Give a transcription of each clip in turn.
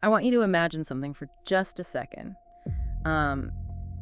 I want you to imagine something for just a second.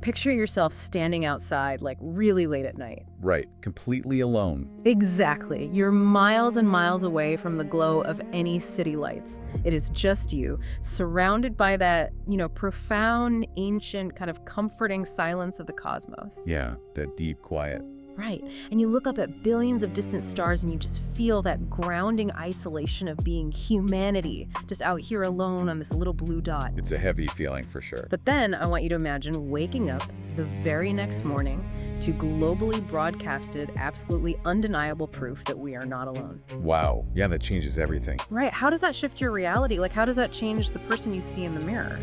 Picture yourself standing outside, like really late at night. Right, completely alone. Exactly. You're miles and miles away from the glow of any city lights. It is just you, surrounded by that, profound, ancient, kind of comforting silence of the cosmos. Yeah, that deep quiet. Right. And you look up at billions of distant stars and you just feel that grounding isolation of being humanity, just out here alone on this little blue dot. It's a heavy feeling for sure. But then I want you to imagine waking up the very next morning to globally broadcasted, absolutely undeniable proof that we are not alone. Wow. Yeah, that changes everything. Right. How does that shift your reality? Like, how does that change the person you see in the mirror?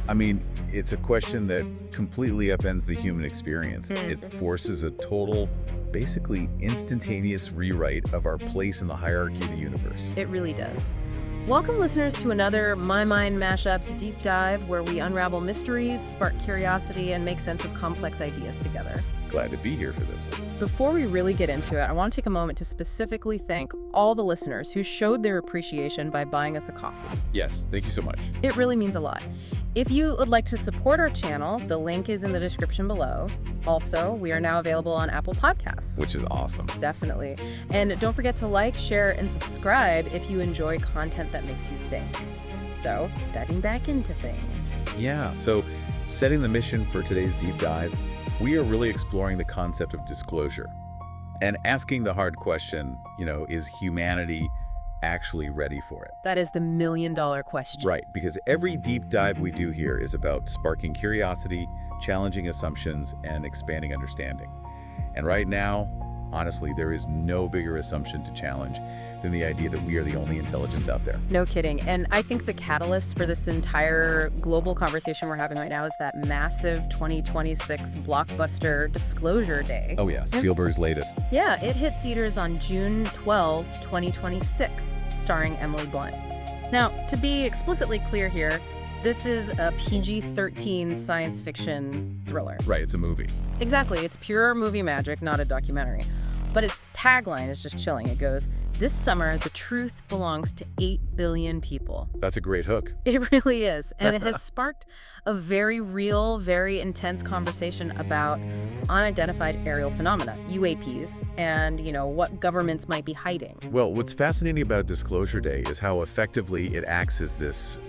I mean, it's a question that completely upends the human experience. It forces a total, basically instantaneous rewrite of our place in the hierarchy of the universe. It really does. Welcome, listeners, to another My Mind MashUps deep dive where we unravel mysteries, spark curiosity, and make sense of complex ideas together. Glad to be here for this one. Before we really get into it, I want to take a moment to specifically thank all the listeners who showed their appreciation by buying us a coffee. Yes, thank you so much. It really means a lot. If you would like to support our channel, the link is in the description below. Also, we are now available on Apple Podcasts. Which is awesome. Definitely. And don't forget to like, share, and subscribe if you enjoy content that makes you think. So, diving back into things. Yeah, so setting the mission for today's deep dive, we are really exploring the concept of disclosure and asking the hard question, is humanity actually ready for it? That is the million-dollar question. Right, because every deep dive we do here is about sparking curiosity, challenging assumptions, and expanding understanding. And right now, honestly, there is no bigger assumption to challenge than the idea that we are the only intelligence out there. No kidding. And I think the catalyst for this entire global conversation we're having right now is that massive 2026 blockbuster Disclosure Day. Oh yeah, Spielberg's latest. Yeah, it hit theaters on June 12, 2026, starring Emily Blunt. Now, to be explicitly clear here, this is a PG-13 science fiction thriller. Right, it's a movie. Exactly, it's pure movie magic, not a documentary. But its tagline is just chilling. It goes, "This summer, the truth belongs to 8 billion people." That's a great hook. It really is. And it has sparked a very real, very intense conversation about unidentified aerial phenomena, UAPs, and, what governments might be hiding. Well, what's fascinating about Disclosure Day is how effectively it acts as this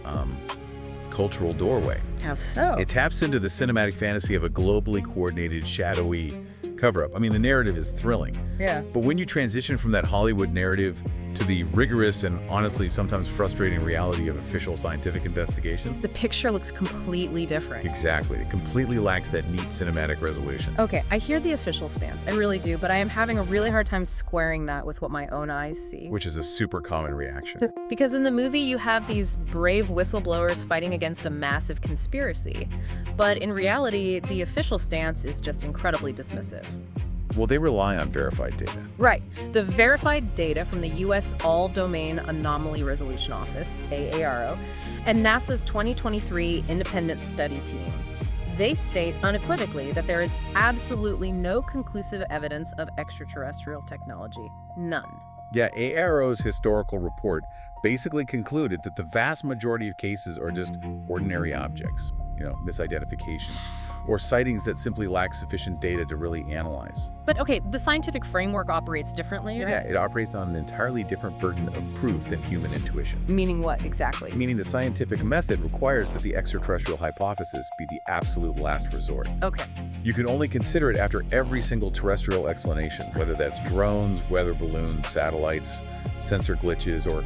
cultural doorway. How so? It taps into the cinematic fantasy of a globally coordinated, shadowy cover-up. I mean, the narrative is thrilling. Yeah. But when you transition from that Hollywood narrative to the rigorous and honestly sometimes frustrating reality of official scientific investigations, the picture looks completely different. Exactly. It completely lacks that neat cinematic resolution. Okay, I hear the official stance. I really do, but I am having a really hard time squaring that with what my own eyes see. Which is a super common reaction. Because in the movie, you have these brave whistleblowers fighting against a massive conspiracy. But in reality, the official stance is just incredibly dismissive. Well, they rely on verified data. Right. The verified data from the U.S. All-Domain Anomaly Resolution Office, AARO, and NASA's 2023 Independent Study Team. They state unequivocally that there is absolutely no conclusive evidence of extraterrestrial technology. None. Yeah, AARO's historical report basically concluded that the vast majority of cases are just ordinary objects, misidentifications, or sightings that simply lack sufficient data to really analyze. But okay, the scientific framework operates differently? Yeah, it operates on an entirely different burden of proof than human intuition. Meaning what, exactly? Meaning the scientific method requires that the extraterrestrial hypothesis be the absolute last resort. Okay. You can only consider it after every single terrestrial explanation, whether that's drones, weather balloons, satellites, sensor glitches, or,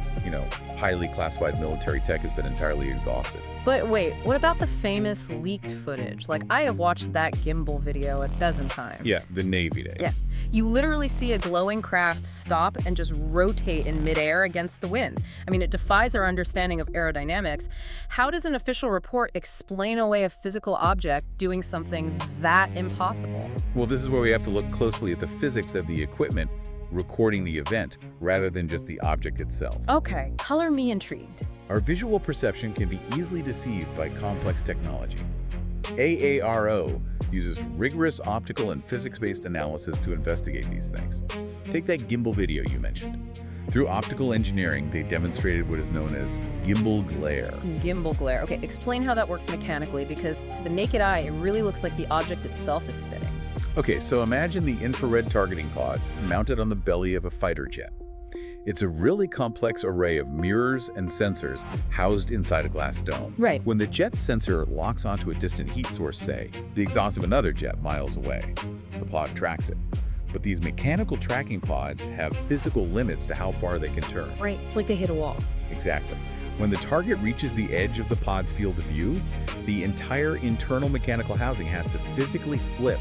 highly classified military tech has been entirely exhausted. But wait, what about the famous leaked footage? Like, I have watched that gimbal video a dozen times. Yeah, the Navy Day. Yeah. You literally see a glowing craft stop and just rotate in midair against the wind. I mean, it defies our understanding of aerodynamics. How does an official report explain away a physical object doing something that impossible? Well, this is where we have to look closely at the physics of the equipment recording the event rather than just the object itself. Okay, color me intrigued. Our visual perception can be easily deceived by complex technology. AARO uses rigorous optical and physics-based analysis to investigate these things. Take that gimbal video you mentioned. Through optical engineering, they demonstrated what is known as gimbal glare. Gimbal glare. Okay, explain how that works mechanically, because to the naked eye, it really looks like the object itself is spinning. Okay, so imagine the infrared targeting pod mounted on the belly of a fighter jet. It's a really complex array of mirrors and sensors housed inside a glass dome. Right. When the jet's sensor locks onto a distant heat source, say, the exhaust of another jet miles away, the pod tracks it. But these mechanical tracking pods have physical limits to how far they can turn. Right, like they hit a wall. Exactly. When the target reaches the edge of the pod's field of view, the entire internal mechanical housing has to physically flip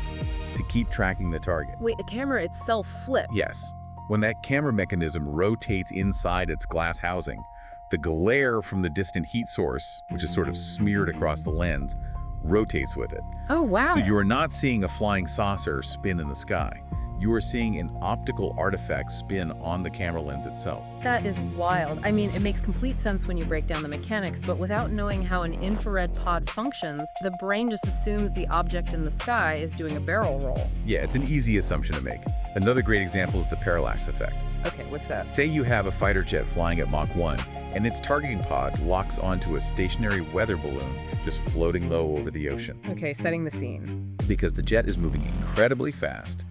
to keep tracking the target. Wait, the camera itself flips? Yes. When that camera mechanism rotates inside its glass housing, the glare from the distant heat source, which is sort of smeared across the lens, rotates with it. Oh, wow. So you are not seeing a flying saucer spin in the sky. You are seeing an optical artifact spin on the camera lens itself. That is wild. I mean, it makes complete sense when you break down the mechanics, but without knowing how an infrared pod functions, the brain just assumes the object in the sky is doing a barrel roll. Yeah, it's an easy assumption to make. Another great example is the parallax effect. Okay, what's that? Say you have a fighter jet flying at Mach 1, and its targeting pod locks onto a stationary weather balloon just floating low over the ocean. Okay, setting the scene. Because the jet is moving incredibly fast,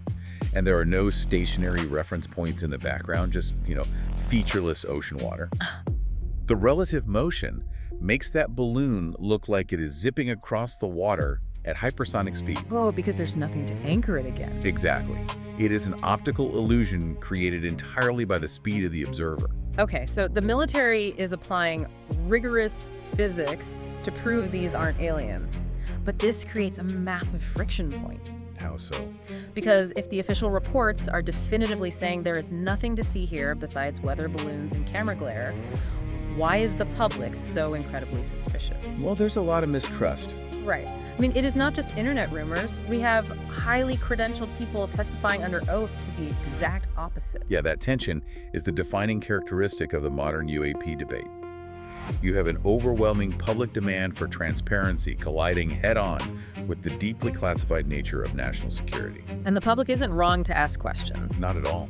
and there are no stationary reference points in the background, just, featureless ocean water. The relative motion makes that balloon look like it is zipping across the water at hypersonic speeds. Oh, because there's nothing to anchor it against. Exactly. It is an optical illusion created entirely by the speed of the observer. Okay, so the military is applying rigorous physics to prove these aren't aliens. But this creates a massive friction point. How so? Because if the official reports are definitively saying there is nothing to see here besides weather balloons and camera glare, why is the public so incredibly suspicious? Well, there's a lot of mistrust. Right. I mean, it is not just internet rumors. We have highly credentialed people testifying under oath to the exact opposite. Yeah, that tension is the defining characteristic of the modern UAP debate. You have an overwhelming public demand for transparency colliding head-on with the deeply classified nature of national security. And the public isn't wrong to ask questions. Not at all,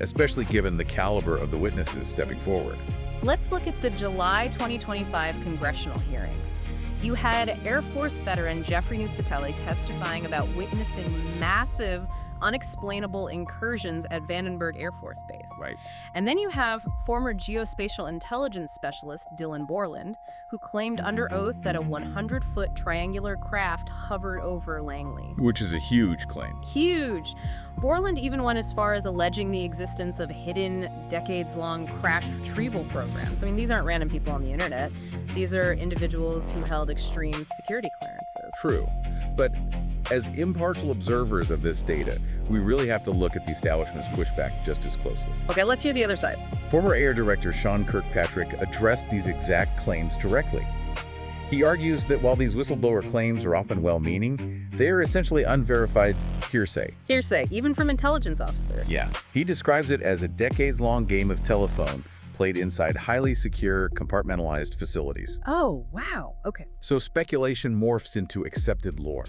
especially given the caliber of the witnesses stepping forward. Let's look at the July 2025 congressional hearings. You had Air Force veteran Jeffrey Nuzzatelli testifying about witnessing massive, unexplainable incursions at Vandenberg Air Force Base. Right. And then you have former geospatial intelligence specialist Dylan Borland, who claimed under oath that a 100-foot triangular craft hovered over Langley. Which is a huge claim. Huge. Borland even went as far as alleging the existence of hidden, decades-long crash retrieval programs. I mean, these aren't random people on the internet. These are individuals who held extreme security clearances. True. But as impartial observers of this data, we really have to look at the establishment's pushback just as closely. Okay, let's hear the other side. Former AIR Director Sean Kirkpatrick addressed these exact claims directly. He argues that while these whistleblower claims are often well-meaning, they are essentially unverified hearsay. Hearsay, even from intelligence officers. Yeah. He describes it as a decades-long game of telephone played inside highly secure, compartmentalized facilities. Oh, wow. Okay. So speculation morphs into accepted lore.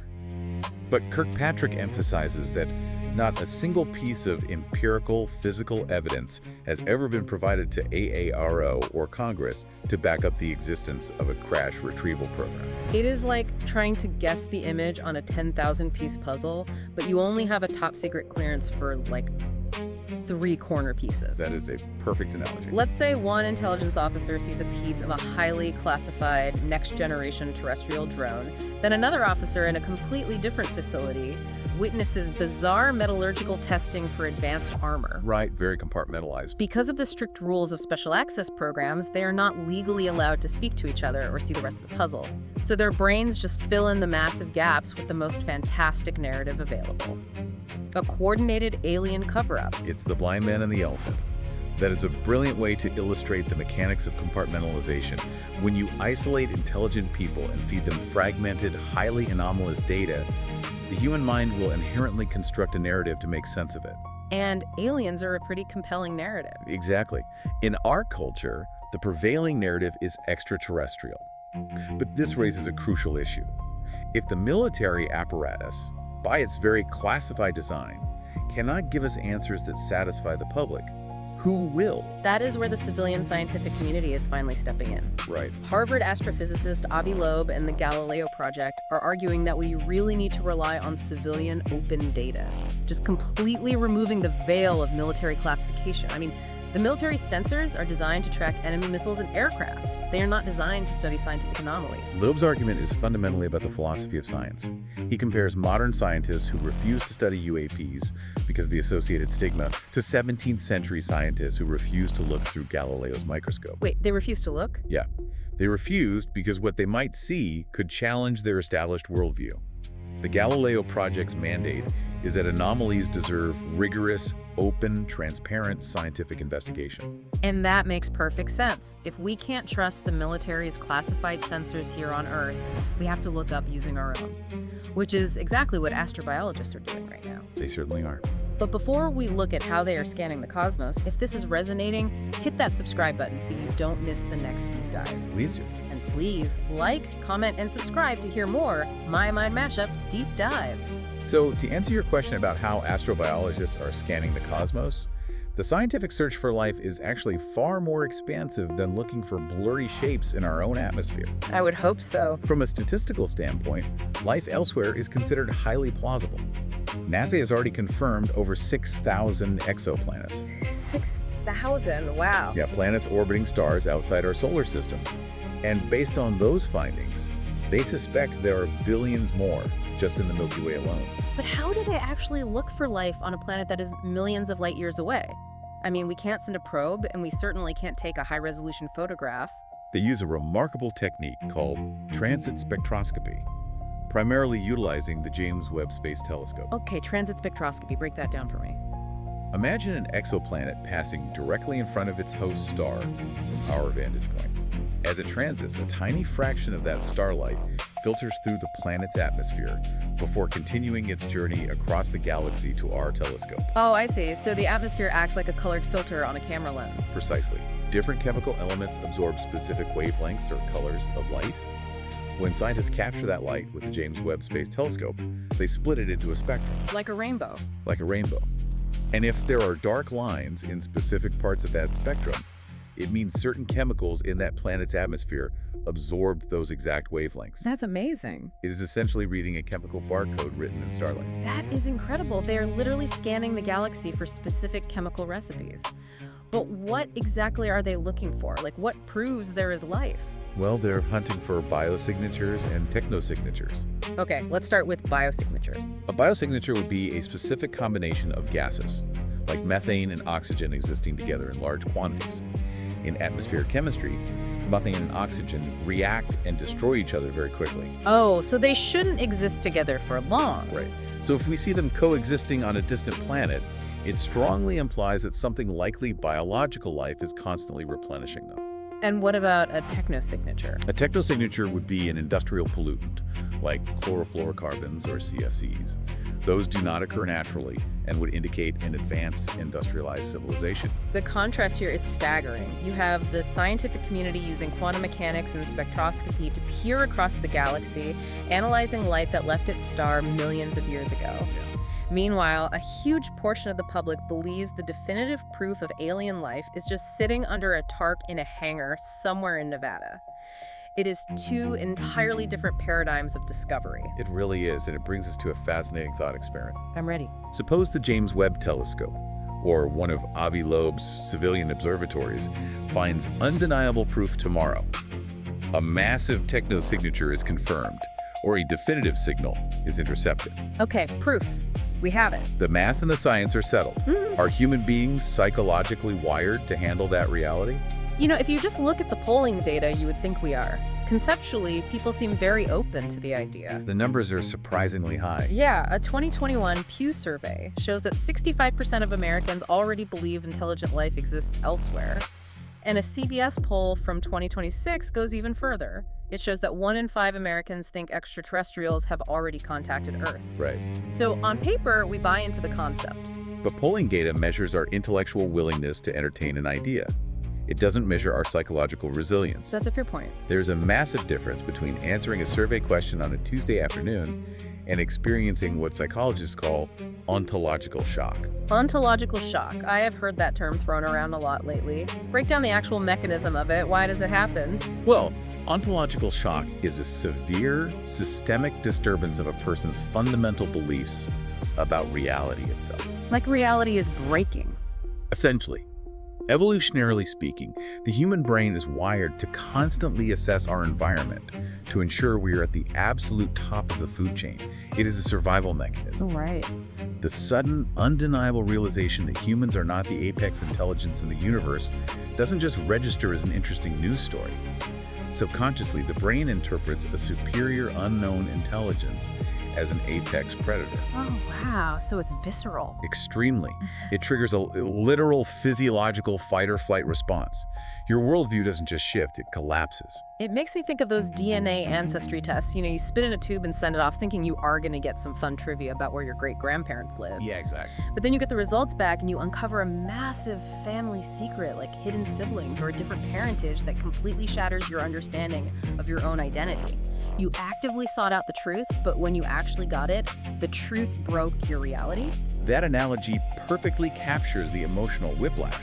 But Kirkpatrick emphasizes that not a single piece of empirical physical evidence has ever been provided to AARO or Congress to back up the existence of a crash retrieval program. It is like trying to guess the image on a 10,000-piece puzzle, but you only have a top-secret clearance for, like, 3 corner pieces. That is a perfect analogy. Let's say one intelligence officer sees a piece of a highly classified next-generation terrestrial drone, then another officer in a completely different facility witnesses bizarre metallurgical testing for advanced armor. Right, very compartmentalized. Because of the strict rules of special access programs, they are not legally allowed to speak to each other or see the rest of the puzzle. So their brains just fill in the massive gaps with the most fantastic narrative available. A coordinated alien cover-up. It's the blind man and the elephant. That is a brilliant way to illustrate the mechanics of compartmentalization. When you isolate intelligent people and feed them fragmented, highly anomalous data, the human mind will inherently construct a narrative to make sense of it. And aliens are a pretty compelling narrative. Exactly. In our culture, the prevailing narrative is extraterrestrial. But this raises a crucial issue. If the military apparatus, by its very classified design, cannot give us answers that satisfy the public, Who will? That is where the civilian scientific community is finally stepping in. Right. Harvard astrophysicist Avi Loeb and the Galileo Project are arguing that we really need to rely on civilian open data, just completely removing the veil of military classification. I mean, the military sensors are designed to track enemy missiles and aircraft. They are not designed to study scientific anomalies. Loeb's argument is fundamentally about the philosophy of science. He compares modern scientists who refuse to study UAPs because of the associated stigma to 17th century scientists who refused to look through Galileo's microscope. Wait, they refuse to look? Yeah, they refused because what they might see could challenge their established worldview. The Galileo Project's mandate is that anomalies deserve rigorous, open, transparent scientific investigation. And that makes perfect sense. If we can't trust the military's classified sensors here on Earth, we have to look up using our own, which is exactly what astrobiologists are doing right now. They certainly are. But before we look at how they are scanning the cosmos, if this is resonating, hit that subscribe button so you don't miss the next deep dive. Please do. And please like, comment, and subscribe to hear more My Mind Mashups deep dives. So, to answer your question about how astrobiologists are scanning the cosmos, the scientific search for life is actually far more expansive than looking for blurry shapes in our own atmosphere. I would hope so. From a statistical standpoint, life elsewhere is considered highly plausible. NASA has already confirmed over 6,000 exoplanets. 6,000, wow. Yeah, planets orbiting stars outside our solar system. And based on those findings, they suspect there are billions more just in the Milky Way alone. But how do they actually look for life on a planet that is millions of light years away? I mean, we can't send a probe, and we certainly can't take a high-resolution photograph. They use a remarkable technique called transit spectroscopy, primarily utilizing the James Webb Space Telescope. Okay, transit spectroscopy, break that down for me. Imagine an exoplanet passing directly in front of its host star from our vantage point. As it transits, a tiny fraction of that starlight filters through the planet's atmosphere before continuing its journey across the galaxy to our telescope. Oh, I see. So the atmosphere acts like a colored filter on a camera lens. Precisely. Different chemical elements absorb specific wavelengths or colors of light. When scientists capture that light with the James Webb Space Telescope, they split it into a spectrum. Like a rainbow. Like a rainbow. And if there are dark lines in specific parts of that spectrum, it means certain chemicals in that planet's atmosphere absorbed those exact wavelengths. That's amazing. It is essentially reading a chemical barcode written in starlight. That is incredible. They are literally scanning the galaxy for specific chemical recipes. But what exactly are they looking for? Like, what proves there is life? Well, they're hunting for biosignatures and technosignatures. Okay, let's start with biosignatures. A biosignature would be a specific combination of gases, like methane and oxygen existing together in large quantities. In atmospheric chemistry, methane and oxygen react and destroy each other very quickly. Oh, so they shouldn't exist together for long. Right. So if we see them coexisting on a distant planet, it strongly implies that something likely biological life is constantly replenishing them. And what about a technosignature? A technosignature would be an industrial pollutant, like chlorofluorocarbons or CFCs. Those do not occur naturally and would indicate an advanced industrialized civilization. The contrast here is staggering. You have the scientific community using quantum mechanics and spectroscopy to peer across the galaxy, analyzing light that left its star millions of years ago. Meanwhile, a huge portion of the public believes the definitive proof of alien life is just sitting under a tarp in a hangar somewhere in Nevada. It is two entirely different paradigms of discovery. It really is, and it brings us to a fascinating thought experiment. I'm ready. Suppose the James Webb Telescope, or one of Avi Loeb's civilian observatories, finds undeniable proof tomorrow. A massive technosignature is confirmed, or a definitive signal is intercepted. Okay, proof. We have it. The math and the science are settled. Are human beings psychologically wired to handle that reality? You know, if you just look at the polling data, you would think we are. Conceptually, people seem very open to the idea. The numbers are surprisingly high. Yeah, a 2021 Pew survey shows that 65% of Americans already believe intelligent life exists elsewhere. And a CBS poll from 2026 goes even further. It shows that 1 in 5 Americans think extraterrestrials have already contacted Earth. Right. So on paper, we buy into the concept. But polling data measures our intellectual willingness to entertain an idea. It doesn't measure our psychological resilience. That's a fair point. There's a massive difference between answering a survey question on a Tuesday afternoon and experiencing what psychologists call ontological shock. Ontological shock. I have heard that term thrown around a lot lately. Break down the actual mechanism of it. Why does it happen? Well, ontological shock is a severe, systemic disturbance of a person's fundamental beliefs about reality itself. Like reality is breaking. Essentially, evolutionarily speaking, the human brain is wired to constantly assess our environment to ensure we are at the absolute top of the food chain. It is a survival mechanism. Right. The sudden, undeniable realization that humans are not the apex intelligence in the universe doesn't just register as an interesting news story. Subconsciously, the brain interprets a superior unknown intelligence as an apex predator. Oh, wow. So it's visceral. Extremely. It triggers a literal physiological fight-or-flight response. Your worldview doesn't just shift, it collapses. It makes me think of those DNA ancestry tests. You know, you spit in a tube and send it off thinking you are going to get some fun trivia about where your great-grandparents live. Yeah, exactly. But then you get the results back and you uncover a massive family secret, like hidden siblings or a different parentage that completely shatters your understanding of your own identity. You actively sought out the truth, but when you actually got it, the truth broke your reality. That analogy perfectly captures the emotional whiplash.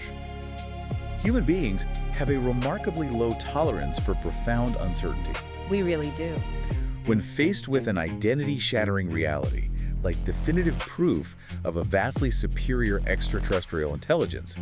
Human beings have a remarkably low tolerance for profound uncertainty. We really do. When faced with an identity-shattering reality, like definitive proof of a vastly superior extraterrestrial intelligence,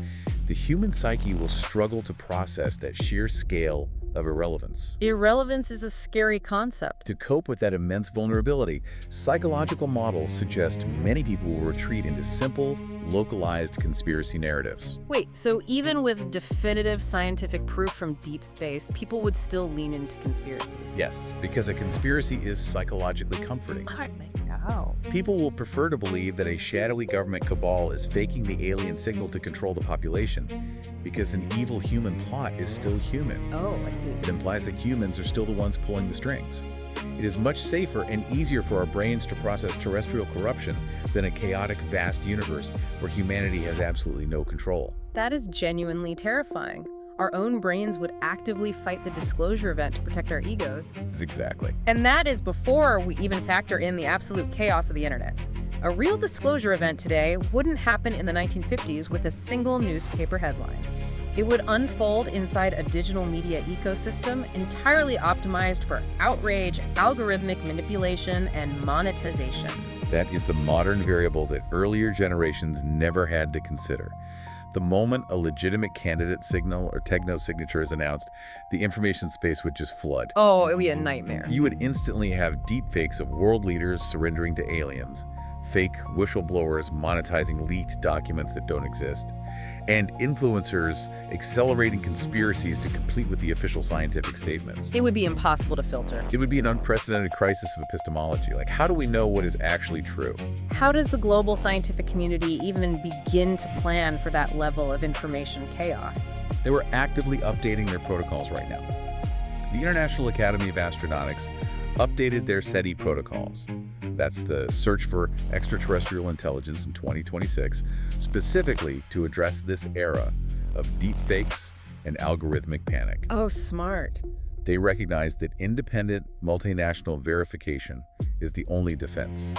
the human psyche will struggle to process that sheer scale of irrelevance. Irrelevance is a scary concept. To cope with that immense vulnerability, psychological models suggest many people will retreat into simple, localized conspiracy narratives. Wait, so even with definitive scientific proof from deep space, people would still lean into conspiracies? Yes, because a conspiracy is psychologically comforting. How? People will prefer to believe that a shadowy government cabal is faking the alien signal to control the population, because an evil human plot is still human. Oh, I see. It implies that humans are still the ones pulling the strings. It is much safer and easier for our brains to process terrestrial corruption than a chaotic, vast universe where humanity has absolutely no control. That is genuinely terrifying. Our own brains would actively fight the disclosure event to protect our egos. Exactly. And that is before we even factor in the absolute chaos of the internet. A real disclosure event today wouldn't happen in the 1950s with a single newspaper headline. It would unfold inside a digital media ecosystem entirely optimized for outrage, algorithmic manipulation, and monetization. That is the modern variable that earlier generations never had to consider. The moment a legitimate candidate signal or techno signature is announced, the information space would just flood. Oh, it would be a nightmare. You would instantly have deepfakes of world leaders surrendering to aliens, fake whistleblowers monetizing leaked documents that don't exist, and influencers accelerating conspiracies to complete with the official scientific statements. It would be impossible to filter. It would be an unprecedented crisis of epistemology. Like, how do we know what is actually true? How does the global scientific community even begin to plan for that level of information chaos? They were actively updating their protocols right now. The International Academy of Astronautics updated their SETI protocols. That's the search for extraterrestrial intelligence in 2026, specifically to address this era of deepfakes and algorithmic panic. Oh, smart. They recognize that independent, multinational verification is the only defense.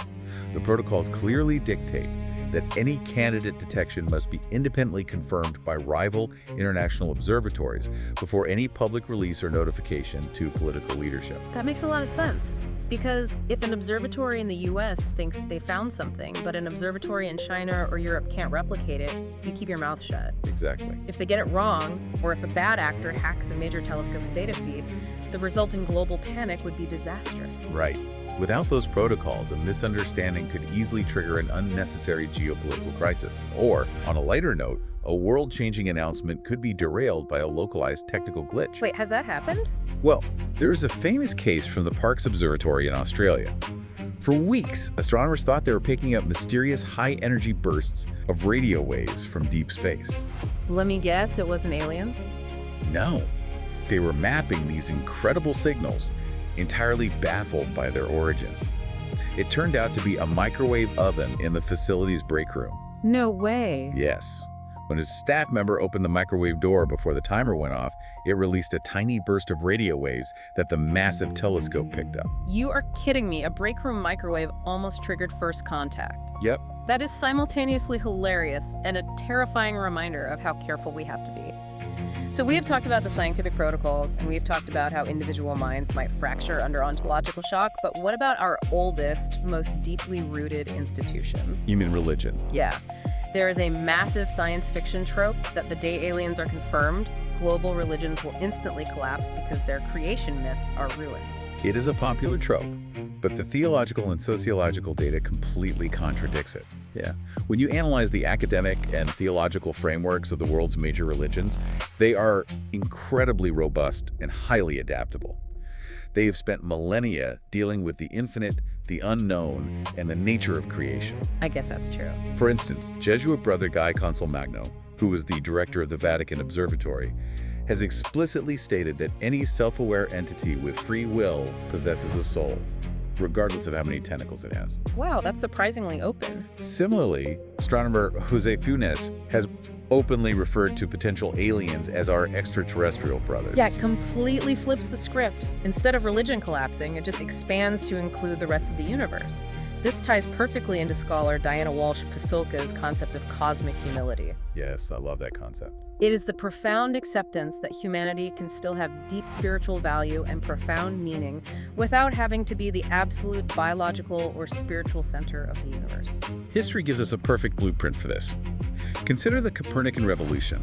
The protocols clearly dictate that any candidate detection must be independently confirmed by rival international observatories before any public release or notification to political leadership. That makes a lot of sense. Because if an observatory in the US thinks they found something, but an observatory in China or Europe can't replicate it, you keep your mouth shut. Exactly. If they get it wrong, or if a bad actor hacks a major telescope's data feed, the resulting global panic would be disastrous. Right. Without those protocols, a misunderstanding could easily trigger an unnecessary geopolitical crisis. Or, on a lighter note, a world-changing announcement could be derailed by a localized technical glitch. Wait, has that happened? Well, there is a famous case from the Parkes Observatory in Australia. For weeks, astronomers thought they were picking up mysterious high-energy bursts of radio waves from deep space. Let me guess, it wasn't aliens? No. They were mapping these incredible signals, entirely baffled by their origin. It turned out to be a microwave oven in the facility's break room. No way. Yes. When a staff member opened the microwave door before the timer went off, it released a tiny burst of radio waves that the massive telescope picked up. You are kidding me. A break room microwave almost triggered first contact. Yep. That is simultaneously hilarious and a terrifying reminder of how careful we have to be. So we have talked about the scientific protocols, and we've talked about how individual minds might fracture under ontological shock, but what about our oldest, most deeply rooted institutions? You mean religion? Yeah. There is a massive science fiction trope that the day aliens are confirmed, global religions will instantly collapse because their creation myths are ruined. It is a popular trope, but the theological and sociological data completely contradicts it. Yeah. When you analyze the academic and theological frameworks of the world's major religions, they are incredibly robust and highly adaptable. They have spent millennia dealing with the infinite, the unknown, and the nature of creation. I guess that's true. For instance, Jesuit brother Guy Consolmagno, who was the director of the Vatican Observatory, has explicitly stated that any self-aware entity with free will possesses a soul, regardless of how many tentacles it has. Wow, that's surprisingly open. Similarly, astronomer Jose Funes has openly referred to potential aliens as our extraterrestrial brothers. Yeah, it completely flips the script. Instead of religion collapsing, it just expands to include the rest of the universe. This ties perfectly into scholar Diana Walsh Pasulka's concept of cosmic humility. Yes, I love that concept. It is the profound acceptance that humanity can still have deep spiritual value and profound meaning without having to be the absolute biological or spiritual center of the universe. History gives us a perfect blueprint for this. Consider the Copernican revolution.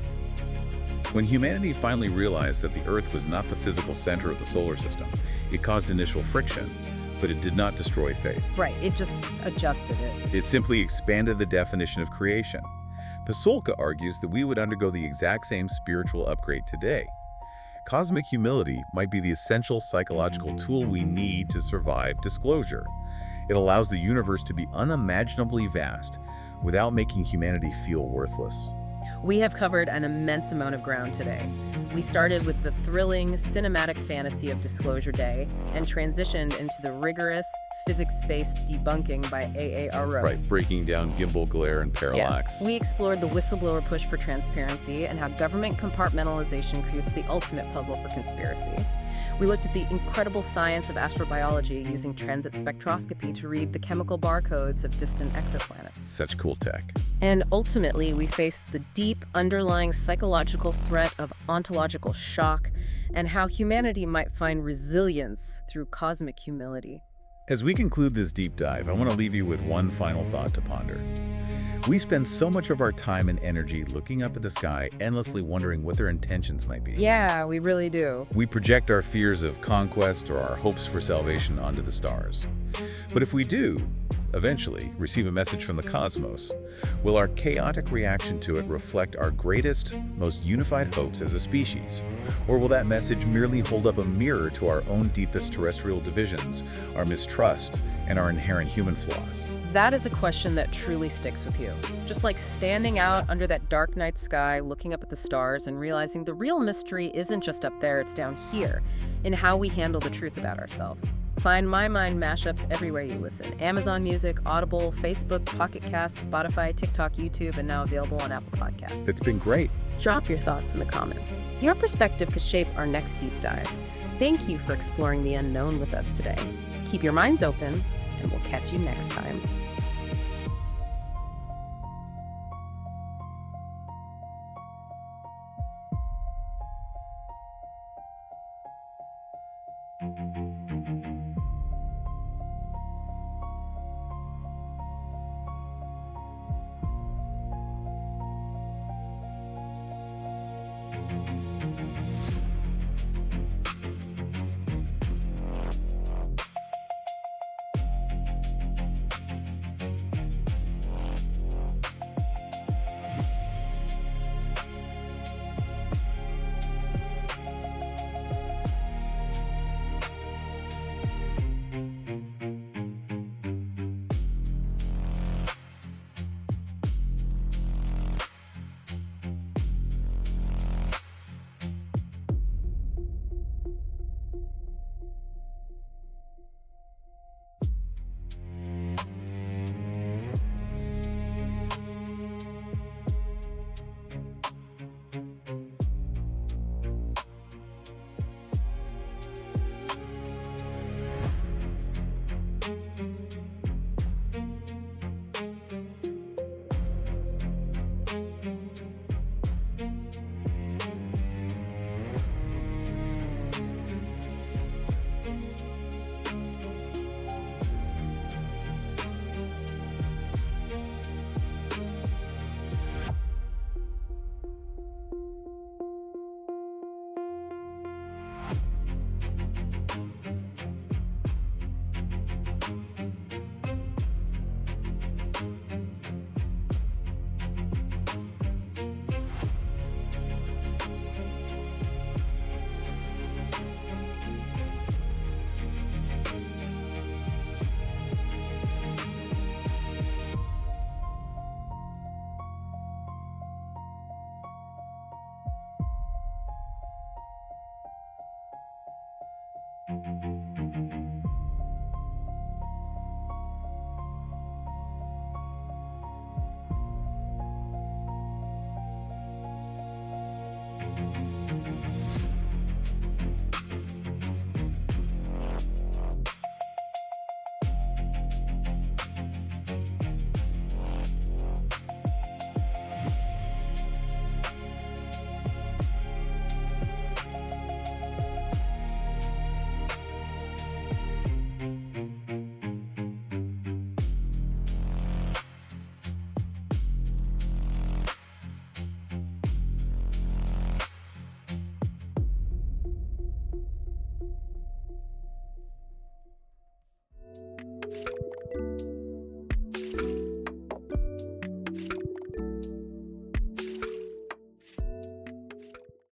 When humanity finally realized that the Earth was not the physical center of the solar system, it caused initial friction, but it did not destroy faith. Right, it just adjusted it. It simply expanded the definition of creation. Pasulka argues that we would undergo the exact same spiritual upgrade today. Cosmic humility might be the essential psychological tool we need to survive disclosure. It allows the universe to be unimaginably vast without making humanity feel worthless. We have covered an immense amount of ground today. We started with the thrilling, cinematic fantasy of Disclosure Day and transitioned into the rigorous, physics-based debunking by AARO. Right, breaking down gimbal glare and parallax. Yeah. We explored the whistleblower push for transparency and how government compartmentalization creates the ultimate puzzle for conspiracy. We looked at the incredible science of astrobiology using transit spectroscopy to read the chemical barcodes of distant exoplanets. Such cool tech. And ultimately, we faced the deep underlying psychological threat of ontological shock and how humanity might find resilience through cosmic humility. As we conclude this deep dive, I want to leave you with one final thought to ponder. We spend so much of our time and energy looking up at the sky, endlessly wondering what their intentions might be. Yeah, we really do. We project our fears of conquest or our hopes for salvation onto the stars. But if we do, eventually, receive a message from the cosmos, will our chaotic reaction to it reflect our greatest, most unified hopes as a species? Or will that message merely hold up a mirror to our own deepest terrestrial divisions, our mistrust, and our inherent human flaws? That is a question that truly sticks with you. Just like standing out under that dark night sky, looking up at the stars and realizing the real mystery isn't just up there, it's down here, in how we handle the truth about ourselves. Find My Mind mashups everywhere you listen. Amazon Music, Audible, Facebook, Pocket Casts, Spotify, TikTok, YouTube, and now available on Apple Podcasts. It's been great. Drop your thoughts in the comments. Your perspective could shape our next deep dive. Thank you for exploring the unknown with us today. Keep your minds open, and we'll catch you next time.